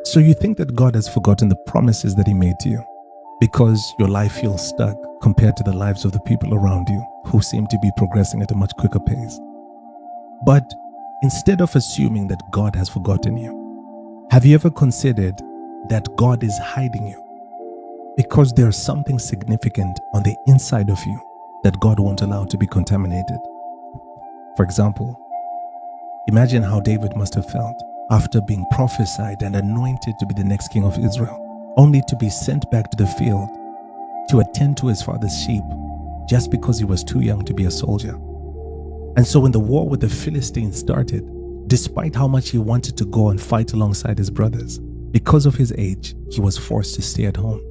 So you think that God has forgotten the promises that He made to you because your life feels stuck compared to the lives of the people around you who seem to be progressing at a much quicker pace. But instead of assuming that God has forgotten you, have you ever considered that God is hiding you because there's something significant on the inside of you that God won't allow to be contaminated? For example, imagine how David must have felt after being prophesied and anointed to be the next king of Israel, only to be sent back to the field to attend to his father's sheep just because he was too young to be a soldier. And so when the war with the Philistines started, despite how much he wanted to go and fight alongside his brothers, because of his age, he was forced to stay at home.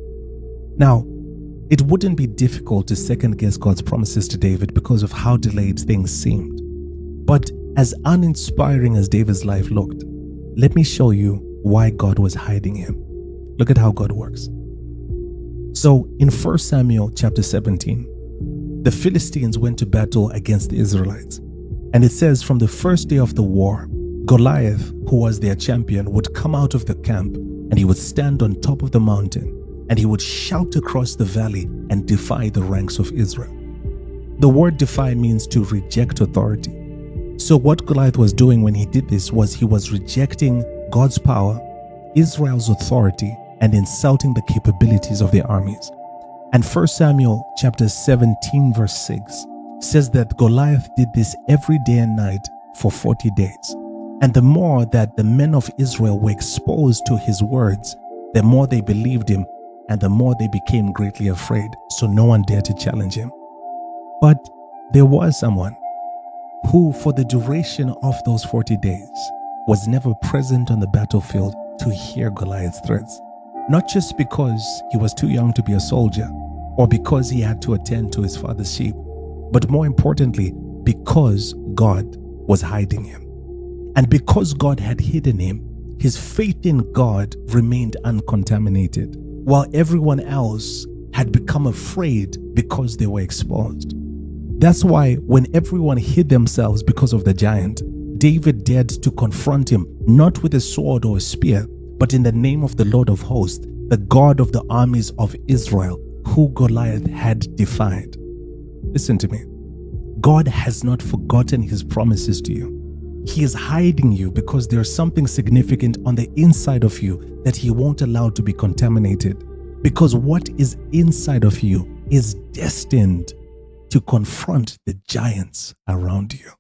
Now, it wouldn't be difficult to second guess God's promises to David because of how delayed things seemed. But as uninspiring as David's life looked, let me show you why God was hiding him. Look at how God works. So in 1 Samuel chapter 17, the Philistines went to battle against the Israelites. And it says from the first day of the war, Goliath, who was their champion, would come out of the camp and he would stand on top of the mountain and he would shout across the valley and defy the ranks of Israel. The word defy means to reject authority. So what Goliath was doing when he did this was he was rejecting God's power, Israel's authority, and insulting the capabilities of their armies. And 1 Samuel chapter 17 verse 6 says that Goliath did this every day and night for 40 days. And the more that the men of Israel were exposed to his words, the more they believed him and the more they became greatly afraid. So no one dared to challenge him. But there was someone who, for the duration of those 40 days, was never present on the battlefield to hear Goliath's threats. Not just because he was too young to be a soldier or because he had to attend to his father's sheep, but more importantly, because God was hiding him. And because God had hidden him, his faith in God remained uncontaminated, while everyone else had become afraid because they were exposed. That's why when everyone hid themselves because of the giant, David dared to confront him, not with a sword or a spear, but in the name of the Lord of hosts, the God of the armies of Israel, who Goliath had defied. Listen to me. God has not forgotten his promises to you. He is hiding you because there's something significant on the inside of you that he won't allow to be contaminated. Because what is inside of you is destined to confront the giants around you.